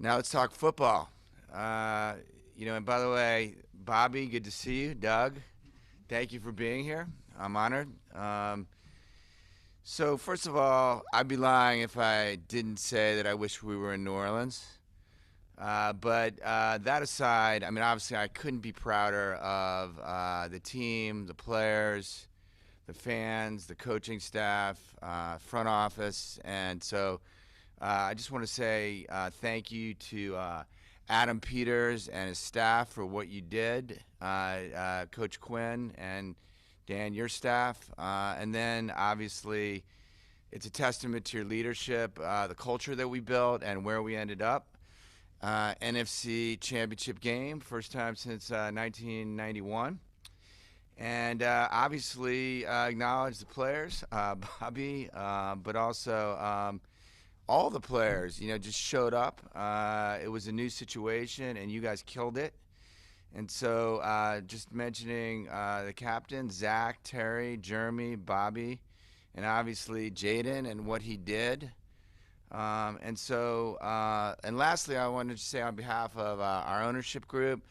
Now let's talk football. And by the way, Bobby, good to see you. Doug, thank you for being here. I'm honored. So first of all, I'd be lying if I didn't say that I wish we were in New Orleans. But that aside, I mean, obviously, I couldn't be prouder of the team, the players, the fans, the coaching staff, front office, and so I just want to say thank you to Adam Peters and his staff for what you did, Coach Quinn and Dan, your staff, and then obviously it's a testament to your leadership, the culture that we built, and where we ended up. NFC Championship game, first time since 1991. And obviously acknowledge the players, Bobby, but also all the players, just showed up. It was a new situation, and you guys killed it. And so just mentioning the captain, Zach, Terry, Jeremy, Bobby, and obviously Jayden and what he did. And lastly, I wanted to say on behalf of our ownership group,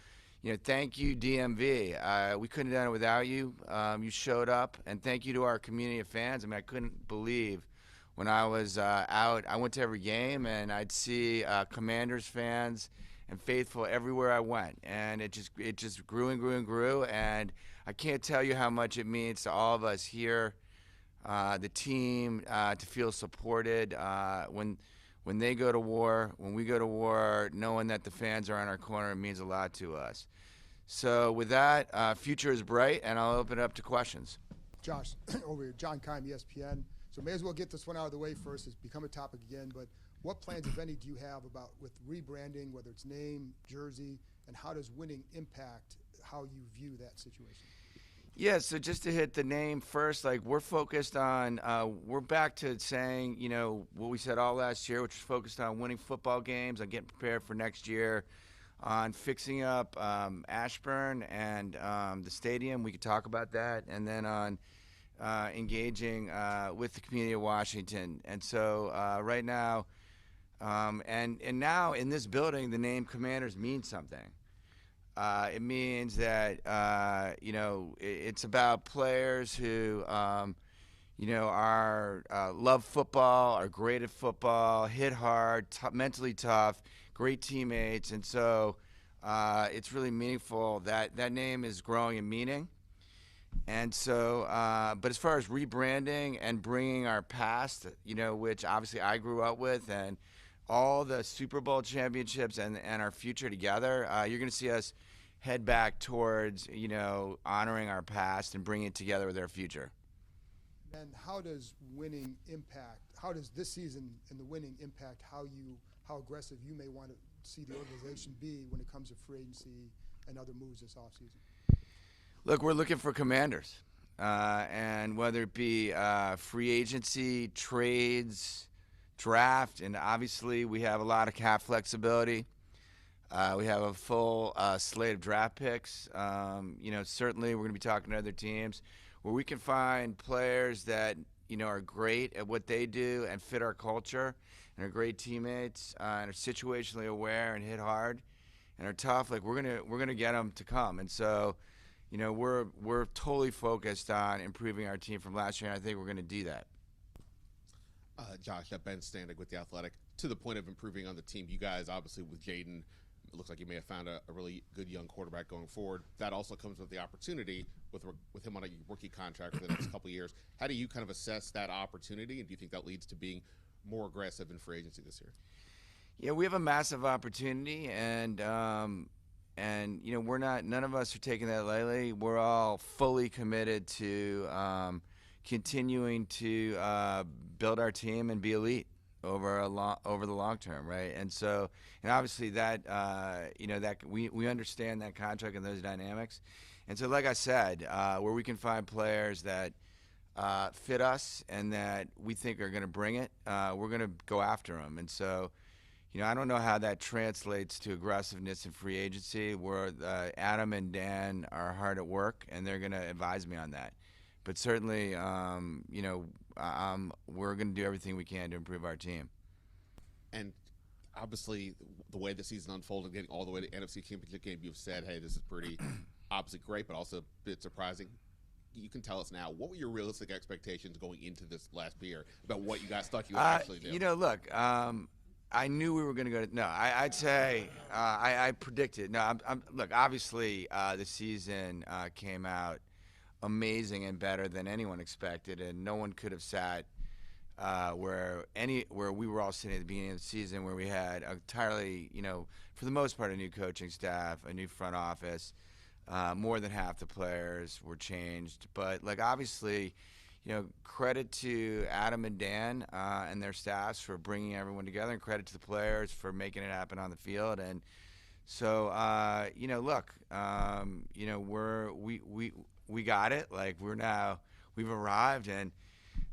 thank you, DMV. We couldn't have done it without you. You showed up, and thank you to our community of fans. I mean, I couldn't believe when I was out. I went to every game, and I'd see Commanders fans and faithful everywhere I went, and it just grew and grew and grew. And I can't tell you how much it means to all of us here, the team, to feel supported when they go to war, when we go to war, knowing that the fans are on our corner, it means a lot to us. So with that, future is bright, and I'll open it up to questions. Josh, over here, John Keim, ESPN. So may as well get this one out of the way first. It's become a topic again, but what plans, if any, do you have about with rebranding, whether it's name, jersey, and how does winning impact how you view that situation? Yeah, so just to hit the name first, like we're focused on, we're back to saying, what we said all last year, which was focused on winning football games, on getting prepared for next year, on fixing up Ashburn and the stadium. We could talk about that, and then on engaging with the community of Washington. And so right now, and now in this building, the name Commanders means something. It means that it's about players who are love football, are great at football, hit hard, mentally tough, great teammates, and so it's really meaningful that that name is growing in meaning. And so, but as far as rebranding and bringing our past, which obviously I grew up with, and all the Super Bowl championships and our future together, you're going to see us head back towards, honoring our past and bringing it together with our future. And how does winning impact, how does this season and the winning impact how aggressive you may want to see the organization be when it comes to free agency and other moves this offseason? Look, we're looking for commanders. And whether it be free agency, trades, draft, and obviously we have a lot of cap flexibility. We have a full slate of draft picks. Certainly we're going to be talking to other teams where we can find players that are great at what they do and fit our culture and are great teammates and are situationally aware and hit hard and are tough. Like we're gonna get them to come. And so, we're totally focused on improving our team from last year, and I think we're going to do that. Josh, Ben Standig with The Athletic. To the point of improving on the team, you guys obviously with Jayden, it looks like you may have found a really good young quarterback going forward. That also comes with the opportunity with him on a rookie contract for the next couple of years. How do you kind of assess that opportunity, and do you think that leads to being more aggressive in free agency this year? Yeah, we have a massive opportunity, and we're not. None of us are taking that lightly. We're all fully committed to continuing to build our team and be elite over the long term, right? And so, and obviously that that we understand that contract and those dynamics. And so, like I said, where we can find players that fit us and that we think are going to bring it, we're going to go after them. And so, I don't know how that translates to aggressiveness in free agency, where Adam and Dan are hard at work, and they're going to advise me on that. But certainly, we're going to do everything we can to improve our team. And obviously the way the season unfolded, getting all the way to NFC Championship game, you've said, hey, this is pretty obviously great, but also a bit surprising. You can tell us now, what were your realistic expectations going into this last year about what you guys thought you would actually do? Look, I knew we were going to go to. No, I'd say I predicted. No, look. Obviously, the season came out amazing and better than anyone expected, and no one could have sat where we were all sitting at the beginning of the season, where we had entirely, for the most part, a new coaching staff, a new front office. More than half the players were changed, but obviously, credit to Adam and Dan and their staffs for bringing everyone together, and credit to the players for making it happen on the field. And so, look, we got it. We've arrived, and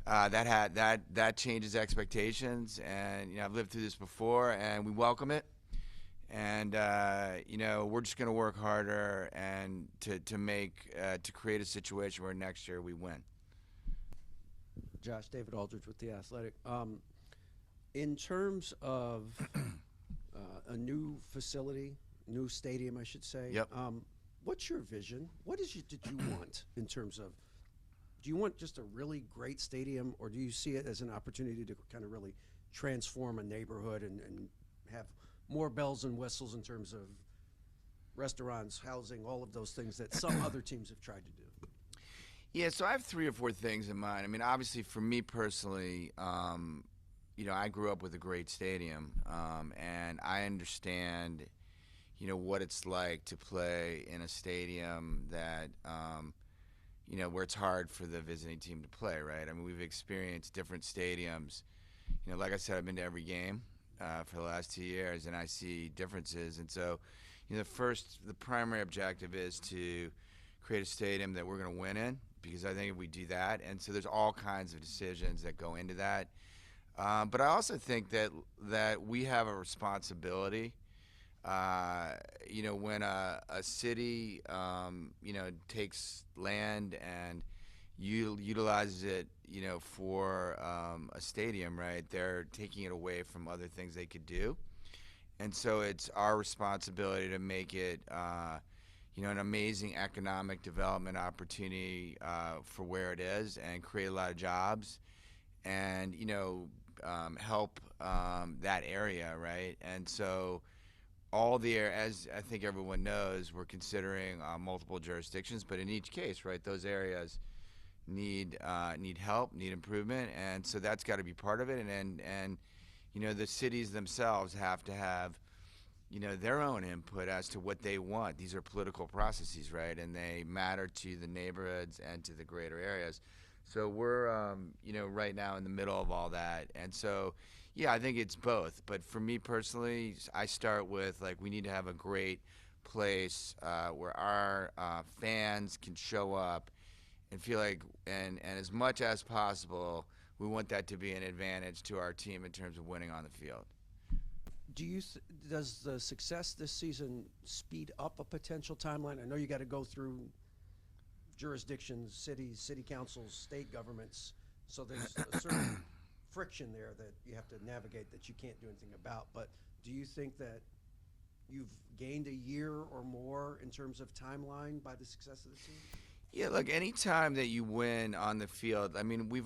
that changes expectations. And I've lived through this before, and we welcome it. And we're just going to work harder and to create a situation where next year we win. Josh, David Aldridge with The Athletic. In terms of a new facility, new stadium, I should say. Yep. What's your vision? What did you want in terms of? Do you want just a really great stadium, or do you see it as an opportunity to kind of really transform a neighborhood and have more bells and whistles in terms of restaurants, housing, all of those things that some other teams have tried to do? Yeah, so I have 3 or 4 things in mind. I mean, obviously, for me personally, I grew up with a great stadium, and I understand, what it's like to play in a stadium that, where it's hard for the visiting team to play, right? I mean, we've experienced different stadiums. Like I said, I've been to every game for the last 2 years, and I see differences. And so, the primary objective is to create a stadium that we're going to win in, because I think if we do that, and so there's all kinds of decisions that go into that. But I also think that we have a responsibility. When a city, takes land and utilizes it, for a stadium, right? They're taking it away from other things they could do, and so it's our responsibility to make it, an amazing economic development opportunity for where it is, and create a lot of jobs, and help that area, right? And so as I think everyone knows, we're considering multiple jurisdictions, but in each case, right, those areas need help, need improvement, and so that's got to be part of it. And the cities themselves have to have their own input as to what they want. These are political processes, right, and they matter to the neighborhoods and to the greater areas. So we're right now in the middle of all that, and so yeah, I think it's both. But for me personally, I start with we need to have a great place where our fans can show up and feel and as much as possible, we want that to be an advantage to our team in terms of winning on the field. Does the success this season speed up a potential timeline? I know you got to go through jurisdictions, cities, city councils, state governments, so there's a certain friction there that you have to navigate that you can't do anything about. But do you think that you've gained a year or more in terms of timeline by the success of the season? Yeah, look, any time that you win on the field, I mean, we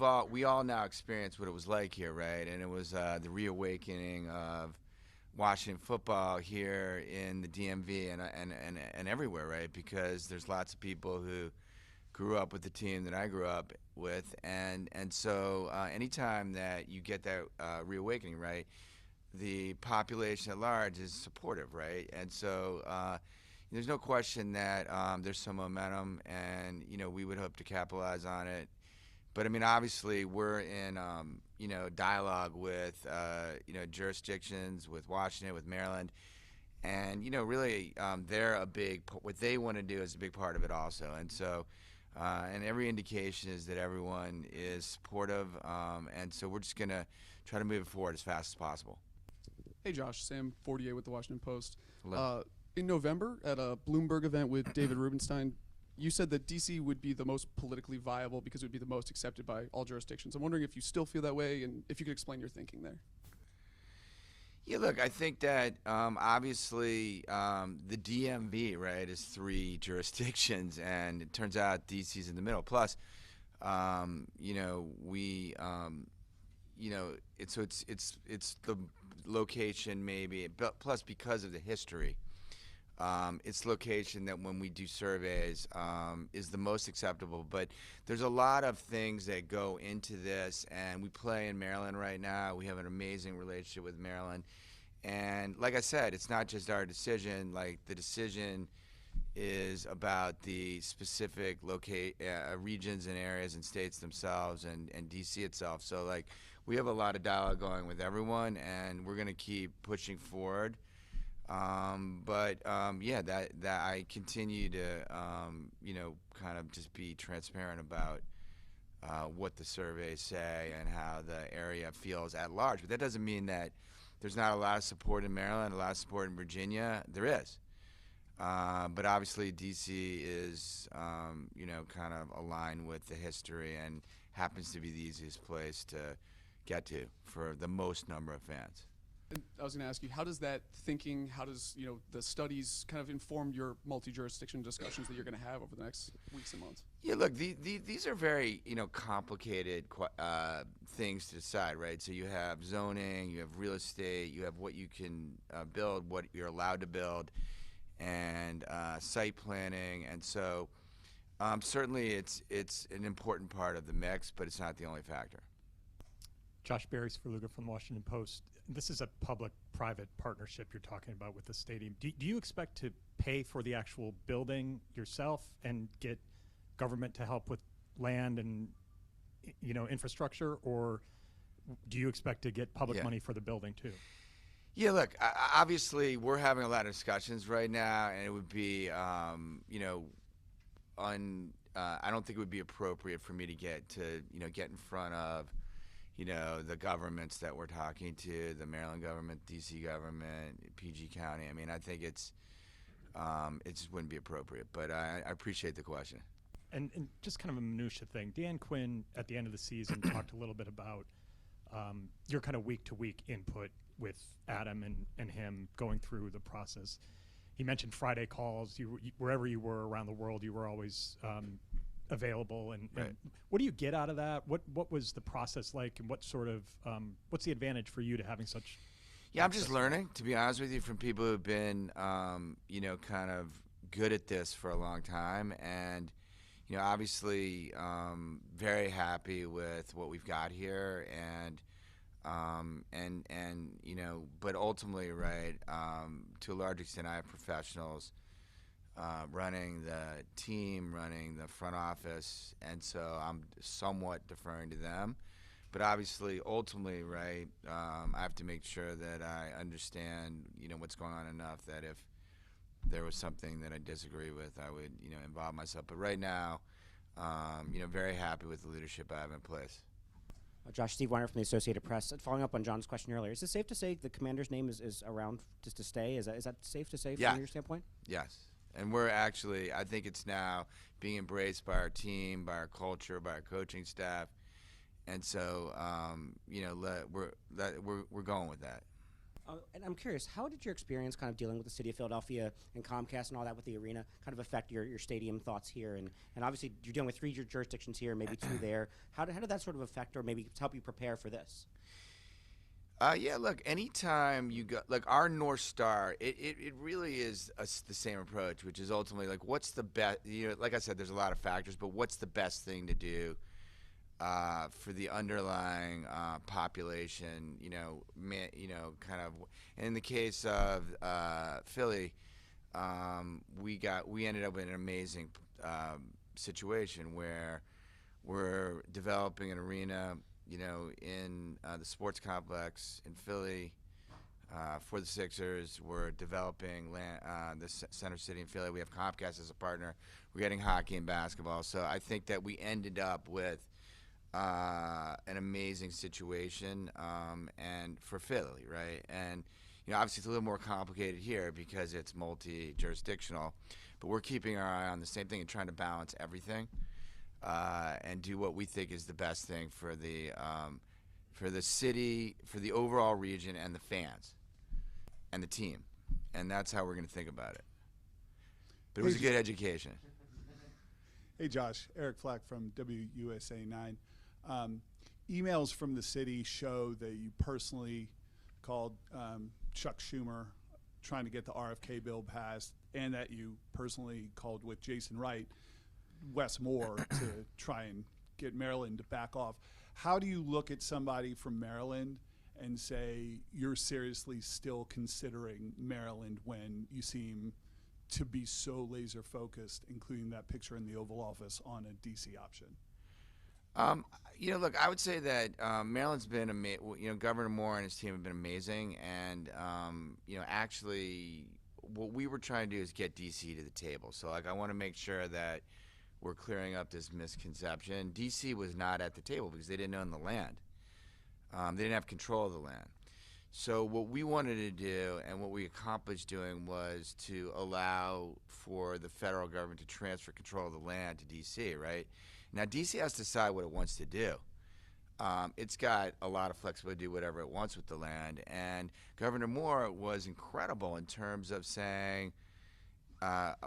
all now experienced what it was like here, right? And it was the reawakening of Washington football here in the DMV and everywhere, right? Because there's lots of people who grew up with the team that I grew up with, and so anytime that you get that reawakening, right, the population at large is supportive, right? And so there's no question that there's some momentum, and we would hope to capitalize on it. But I mean, obviously, we're in dialogue with jurisdictions, with Washington, with Maryland, and really they're what they want to do is a big part of it also. And so and every indication is that everyone is supportive, and so we're just gonna try to move it forward as fast as possible. Hey Josh, Sam Fortier with the Washington Post. Hello. In November at a Bloomberg event with David Rubenstein, you said that D.C. would be the most politically viable because it would be the most accepted by all jurisdictions. I'm wondering if you still feel that way, and if you could explain your thinking there. Yeah, look, I think that obviously the DMV, right, is 3 jurisdictions, and it turns out DC's in the middle. Plus, we, it's the location maybe, but plus because of the history, its location that when we do surveys is the most acceptable. But there's a lot of things that go into this, and we play in Maryland right now. We have an amazing relationship with Maryland. And like I said, it's not just our decision. Like the decision is about the specific regions and areas and states themselves and DC itself. So like we have a lot of dialogue going with everyone, and we're going to keep pushing forward. Yeah, that I continue to kind of just be transparent about what the surveys say and how the area feels at large. But that doesn't mean that there's not a lot of support in Maryland, a lot of support in Virginia. There is. But obviously, D.C. is, kind of aligned with the history and happens to be the easiest place to get to for the most number of fans. And I was going to ask you, how does that thinking, how does the studies kind of inform your multi-jurisdiction discussions that you're going to have over the next weeks and months? Yeah, look, these are very complicated things to decide, right? So you have zoning, you have real estate, you have what you can build, what you're allowed to build, and site planning, and so certainly it's an important part of the mix, but it's not the only factor. Josh Barry-Sverluga from the Washington Post. This is a public-private partnership you're talking about with the stadium. Do you expect to pay for the actual building yourself and get government to help with land and infrastructure, or do you expect to get public money for the building too? Yeah, look, obviously we're having a lot of discussions right now, and it would be, I don't think it would be appropriate for me to get in front of the governments that we're talking to, the Maryland government, DC government, PG County. I mean, I think it just wouldn't be appropriate, but I appreciate the question. And just kind of a minutia thing, Dan Quinn at the end of the season talked a little bit about your kind of week-to-week input with Adam and him going through the process. He mentioned Friday calls. Wherever you were around the world, you were always available, and what do you get out of that? What was the process like, and what sort of what's the advantage for you to having such? Yeah, I'm just learning, to be honest with you, from people who've been kind of good at this for a long time, and obviously very happy with what we've got here, and but ultimately, right, to a large extent, I have professionals running the team, running the front office, and so I'm somewhat deferring to them. But obviously, ultimately, right, I have to make sure that I understand, what's going on enough that if there was something that I disagree with, I would, involve myself. But right now, very happy with the leadership I have in place. Josh, Steve Weiner from the Associated Press. Following up on John's question earlier, is it safe to say the commander's name is around just to stay? Is that safe to say from your standpoint? Yes. And we're actually, I think it's now being embraced by our team, by our culture, by our coaching staff, and so we're going with that. And I'm curious, how did your experience kind of dealing with the city of Philadelphia and Comcast and all that with the arena kind of affect your stadium thoughts here? And obviously you're dealing with 3 jurisdictions here, maybe 2 there. How did that sort of affect or maybe help you prepare for this? Yeah, look, anytime you go, like our North Star, it really is the same approach, which is ultimately like what's the best, like I said, there's a lot of factors, but what's the best thing to do for the underlying population, kind of. And in the case of Philly, we ended up in an amazing situation where we're developing an arena, in the sports complex in Philly for the Sixers. We're developing the Center City in Philly. We have Comcast as a partner. We're getting hockey and basketball. So I think that we ended up with an amazing situation, and for Philly, right? And obviously it's a little more complicated here because it's multi-jurisdictional, but we're keeping our eye on the same thing and trying to balance everything and do what we think is the best thing for the city, for the overall region, and the fans. and the team, and that's how we're going to think about it. But it was a good education. Hey, Josh. Eric Flack from WUSA 9. Emails from the city show that you personally called Chuck Schumer trying to get the RFK bill passed, and that you personally called with Jason Wright, Wes Moore, to try and get Maryland to back off. How do you look at somebody from Maryland and say you're seriously still considering Maryland when you seem to be so laser focused, including that picture in the Oval Office, on a DC option? Look, I would say that Maryland's been Governor Moore and his team have been amazing, and actually, what we were trying to do is get DC to the table. So, I want to make sure that we're clearing up this misconception. DC was not at the table because they didn't own the land. They didn't have control of the land. So what we wanted to do, and what we accomplished doing, was to allow for the federal government to transfer control of the land to D.C., right? Now, D.C. has to decide what it wants to do. It's got a lot of flexibility to do whatever it wants with the land, and Governor Moore was incredible in terms of saying,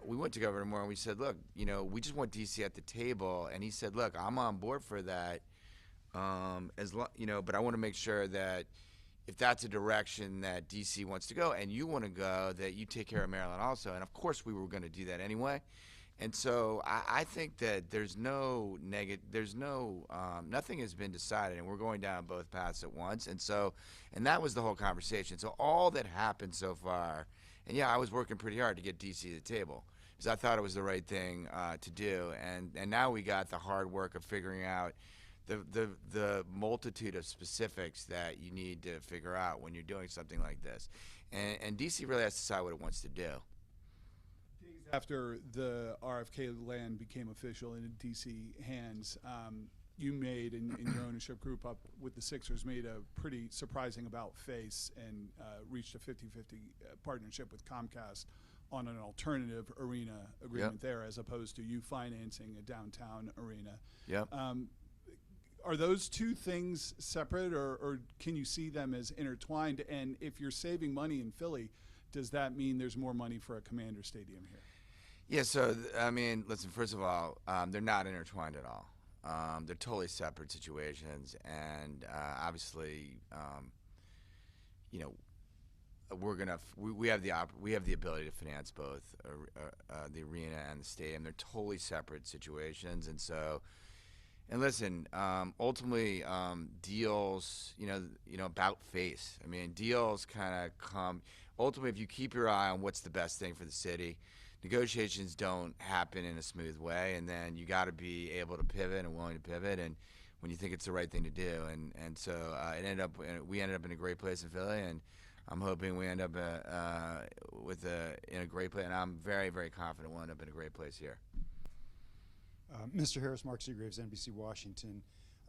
we went to Governor Moore and we said, look, we just want D.C. at the table, and he said, look, I'm on board for that, but I want to make sure that if that's a direction that D.C. wants to go and you want to go, that you take care of Maryland also. And, of course, we were going to do that anyway. And so I think that nothing has been decided, and we're going down both paths at once. And that was the whole conversation. So all that happened so far, and, yeah, I was working pretty hard to get D.C. to the table because I thought it was the right thing to do. And now we got the hard work of figuring out the multitude of specifics that you need to figure out when you're doing something like this. And DC really has to decide what it wants to do. Days after the RFK land became official in DC hands, you made, in your ownership group up with the Sixers, made a pretty surprising about-face and reached a 50-50 partnership with Comcast on an alternative arena agreement there, as opposed to you financing a downtown arena. Yep. Are those two things separate, or can you see them as intertwined? And if you're saving money in Philly, does that mean there's more money for a Commander Stadium here? Yeah, so, listen, first of all, they're not intertwined at all. They're totally separate situations, and obviously, we have the ability to finance both the arena and the stadium. They're totally separate situations, and so. And listen, ultimately, deals, about face. Deals kind of come. Ultimately, if you keep your eye on what's the best thing for the city, negotiations don't happen in a smooth way, and then you got to be able to pivot and willing to pivot, and when you think it's the right thing to do. And so we ended up in a great place in Philly, and I'm hoping we end up in a great place, and I'm very, very confident we'll end up in a great place here. Mr. Harris, Mark Seagraves, NBC Washington.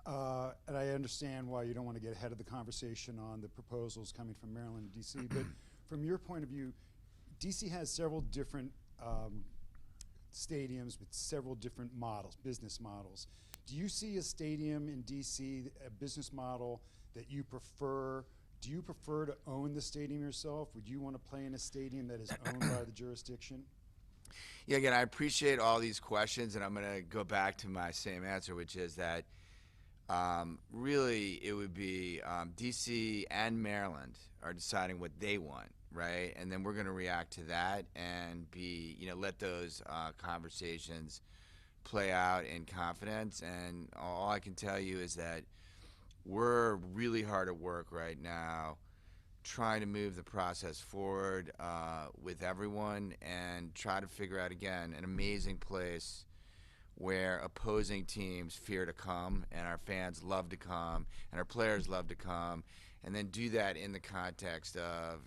And I understand why you don't want to get ahead of the conversation on the proposals coming from Maryland and D.C., but from your point of view, D.C. has several different stadiums with several different models, business models. Do you see a stadium in D.C., a business model that you prefer? Do you prefer to own the stadium yourself? Would you want to play in a stadium that is owned by the jurisdiction? Yeah, again, I appreciate all these questions, and I'm going to go back to my same answer, which is that really it would be D.C. and Maryland are deciding what they want, right? And then we're going to react to that and let those conversations play out in confidence. And all I can tell you is that we're really hard at work right now trying to move the process forward with everyone and try to figure out, again, an amazing place where opposing teams fear to come and our fans love to come and our players love to come, and then do that in the context of,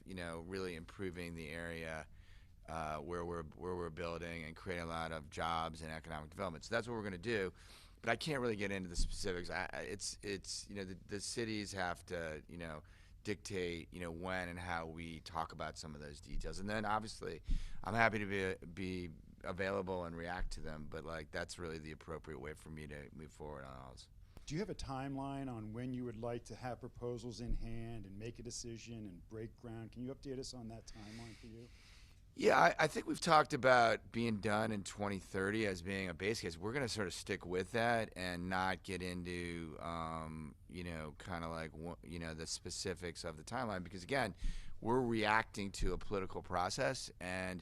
really improving the area where we're building and creating a lot of jobs and economic development. So that's what we're going to do. But I can't really get into the specifics. The cities have to, dictate, when and how we talk about some of those details. And then obviously I'm happy to be available and react to them, but that's really the appropriate way for me to move forward on all this. Do you have a timeline on when you would like to have proposals in hand and make a decision and break ground? Can you update us on that timeline for you? Yeah, I think we've talked about being done in 2030 as being a base case. We're going to sort of stick with that and not get into, kind of like, the specifics of the timeline because, again, we're reacting to a political process. And,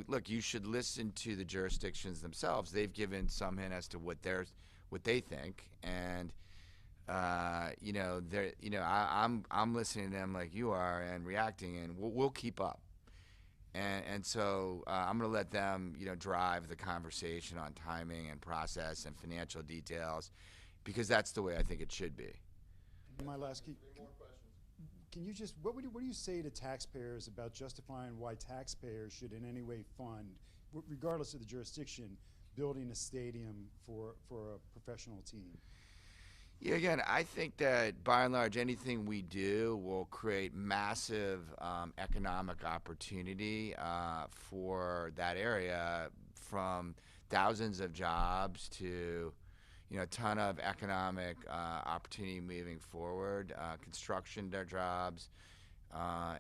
look, you should listen to the jurisdictions themselves. They've given some hint as to what they think. And, I'm listening to them like you are and reacting, and we'll keep up. And so I'm going to let them, drive the conversation on timing and process and financial details, because that's the way I think it should be. And my last key. Can you just what do you say to taxpayers about justifying why taxpayers should in any way fund, regardless of the jurisdiction, building a stadium for a professional team? Yeah, again, I think that by and large, anything we do will create massive economic opportunity for that area, from thousands of jobs to, a ton of economic opportunity moving forward, construction jobs,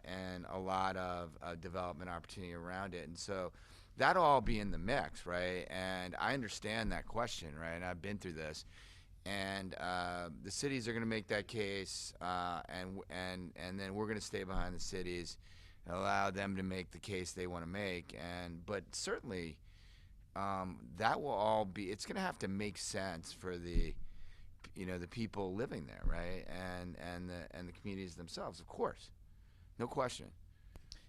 and a lot of development opportunity around it. And so that'll all be in the mix, right? And I understand that question, right? And I've been through this. And the cities are going to make that case, and then we're going to stay behind the cities and allow them to make the case they want to make. But certainly, that will all be. It's going to have to make sense for the people living there, right? And the communities themselves, of course, no question.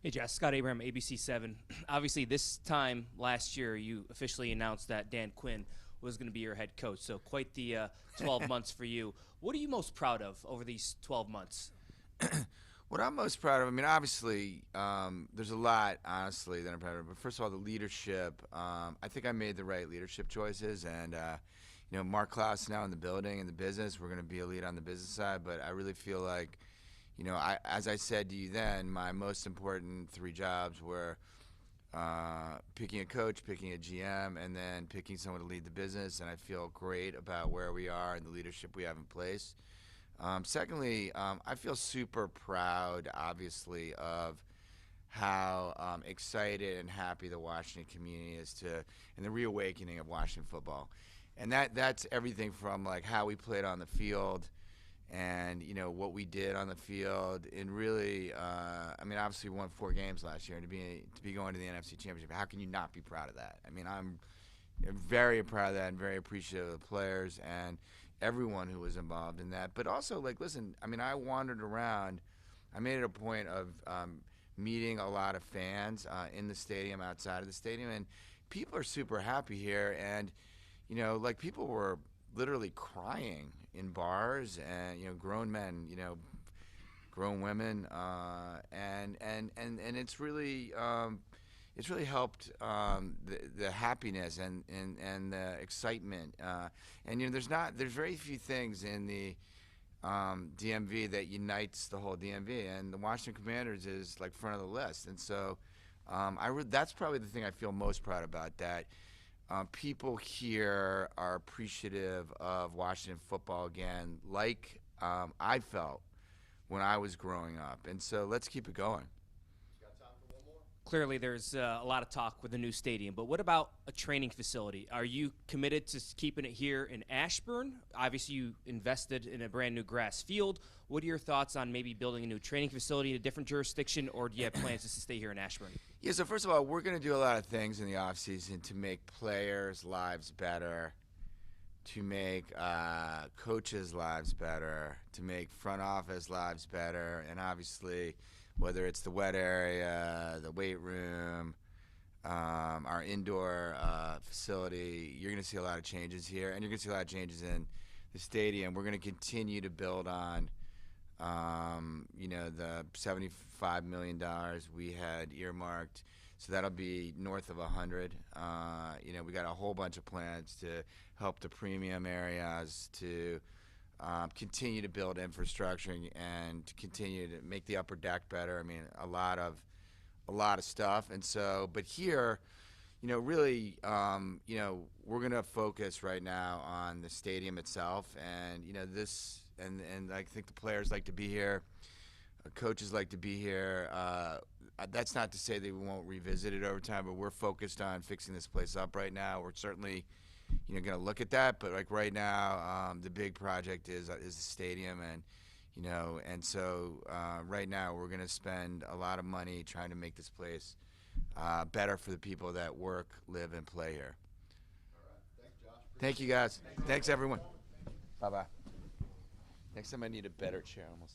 Hey, Jess, Scott Abraham, ABC7. Obviously, this time last year, you officially announced that Dan Quinn was going to be your head coach. So quite the 12 months for you. What are you most proud of over these 12 months? What I'm most proud of, obviously, there's a lot, honestly, that I'm proud of. But first of all, the leadership. I think I made the right leadership choices. And, Mark Klaus now in the building, in the business. We're going to be a lead on the business side. But I really feel like, as I said to you then, my most important 3 jobs were picking a coach, picking a GM, and then picking someone to lead the business. And I feel great about where we are and the leadership we have in place. Secondly, I feel super proud, obviously, of how excited and happy the Washington community is and the reawakening of Washington football. And that's everything from like how we played on the field and, what we did on the field. And really, obviously we won 4 games last year, and to be going to the NFC Championship, how can you not be proud of that? I'm very proud of that and very appreciative of the players and everyone who was involved in that. But also, listen, I wandered around. I made it a point of meeting a lot of fans in the stadium, outside of the stadium, and people are super happy here. And, people were literally crying in bars, and grown men, grown women, and it's really helped the happiness and the excitement. And there's very few things in the DMV that unites the whole DMV, and the Washington Commanders is like front of the list. And so that's probably the thing I feel most proud about, that people here are appreciative of Washington football again, like I felt when I was growing up. And so let's keep it going. Clearly, there's a lot of talk with the new stadium, but what about a training facility? Are you committed to keeping it here in Ashburn? Obviously, you invested in a brand new grass field. What are your thoughts on maybe building a new training facility in a different jurisdiction, or do you have plans just to stay here in Ashburn? Yeah, so first of all, we're going to do a lot of things in the offseason to make players' lives better, to make coaches' lives better, to make front office lives better, and obviously, whether it's the wet area, the weight room, our indoor facility, you're going to see a lot of changes here, and you're going to see a lot of changes in the stadium. We're going to continue to build on, the $75 million we had earmarked, so that'll be north of 100. We got a whole bunch of plans to help the premium areas, to continue to build infrastructure and to continue to make the upper deck better. A lot of stuff. And so, but here, really, we're going to focus right now on the stadium itself, and and I think the players like to be here, coaches like to be here. That's not to say that we won't revisit it over time, but we're focused on fixing this place up right now. We're certainly, going to look at that, but like right now, the big project is the stadium, and so right now we're going to spend a lot of money trying to make this place better for the people that work, live, and play here. Thank you, guys. Thanks, everyone. Bye-bye. Next time I need a better chair almost.